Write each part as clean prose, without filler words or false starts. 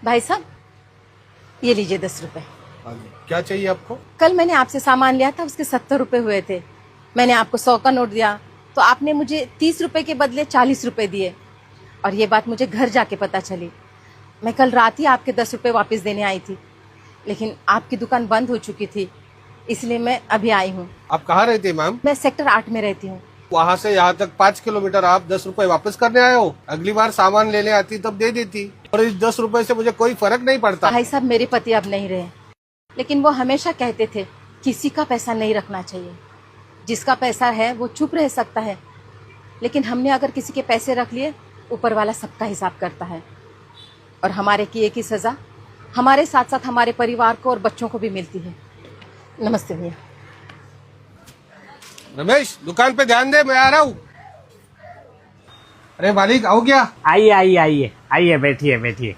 भाई साहब, ये लीजिए 10 रुपए। क्या चाहिए आपको? कल मैंने आपसे सामान लिया था, उसके 70 रुपए हुए थे। मैंने आपको 100 का नोट दिया तो आपने मुझे 30 रुपए के बदले 40 रुपए दिए। और ये बात मुझे घर जाके पता चली। मैं कल रात ही आपके 10 रुपए वापस देने आई थी, लेकिन आपकी दुकान बंद हो चुकी थी, इसलिए मैं अभी आई हूँ। आप कहाँ रहती है मैम? मैं सेक्टर 8 में रहती हूँ। वहाँ से यहाँ तक 5 किलोमीटर, आप 10 रुपए वापस करने आए हो? अगली बार सामान लेने आती तब दे देती। और इस 10 रुपए से मुझे कोई फर्क नहीं पड़ता। भाई साहब, मेरे पति अब नहीं रहे, लेकिन वो हमेशा कहते थे किसी का पैसा नहीं रखना चाहिए। जिसका पैसा है वो चुप रह सकता है, लेकिन हमने अगर किसी के पैसे रख लिए, ऊपर वाला सबका हिसाब करता है। और हमारे किए की सजा हमारे साथ साथ हमारे परिवार को और बच्चों को भी मिलती है। नमस्ते भैया। रमेश, दुकान पे ध्यान दे, मैं आ रहा हूँ। अरे मालिक, आओ क्या? आइए आइए आइए आइए, बैठिए बैठिए।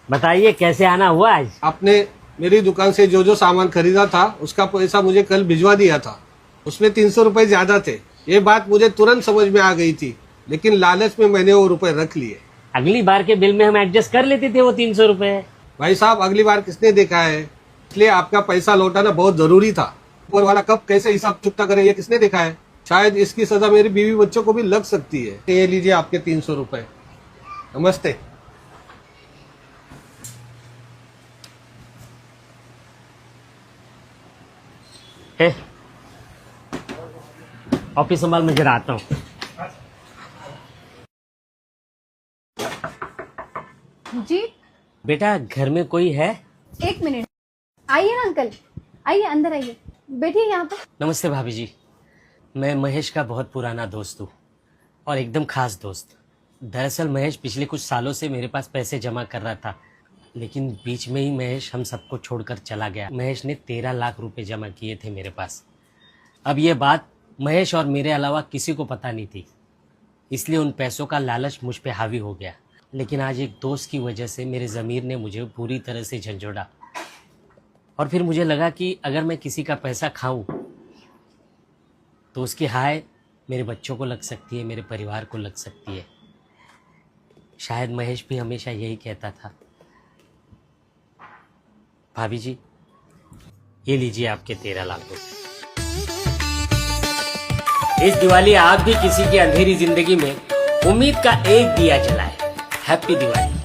बताइए कैसे आना हुआ आज? आपने मेरी दुकान से जो जो सामान खरीदा था उसका पैसा मुझे कल भिजवा दिया था। उसमें 300 रुपए ज्यादा थे। ये बात मुझे तुरंत समझ में आ गई थी, लेकिन लालच में मैंने वो रुपए रख लिए। अगली बार के बिल में हम एडजस्ट कर लेते थे वो 300 रुपए। भाई साहब, अगली बार किसने देखा है? इसलिए आपका पैसा लौटाना बहुत जरूरी था। ऊपर वाला कब कैसे हिसाब चुकता करे ये किसने देखा है? शायद इसकी सजा मेरी बीवी बच्चों को भी लग सकती है। ये लीजिए आपके 300 रुपए। नमस्ते। ऑफिस संभाल, मैं जरा आता हूँ। जी बेटा, घर में कोई है? 1 मिनट, आइए ना अंकल, आइए अंदर आइए, बैठिए यहाँ पे। नमस्ते भाभी जी, मैं महेश का बहुत पुराना दोस्त हूँ और एकदम खास दोस्त। दरअसल महेश पिछले कुछ सालों से मेरे पास पैसे जमा कर रहा था, लेकिन बीच में ही महेश हम सबको छोड़कर चला गया। महेश ने 13 लाख रुपए जमा किए थे मेरे पास। अब ये बात महेश और मेरे अलावा किसी को पता नहीं थी, इसलिए उन पैसों का लालच मुझ पे हावी हो गया। लेकिन आज एक दोस्त की वजह से मेरे ज़मीर ने मुझे पूरी तरह से झंझोड़ा, और फिर मुझे लगा कि अगर मैं किसी का पैसा खाऊं तो उसकी हाय मेरे बच्चों को लग सकती है, मेरे परिवार को लग सकती है। शायद महेश भी हमेशा यही कहता था। भाभी जी, ये लीजिए आपके 13 लाख रुपए। इस दिवाली आप भी किसी की अंधेरी जिंदगी में उम्मीद का एक दिया जलाए। हैप्पी दिवाली।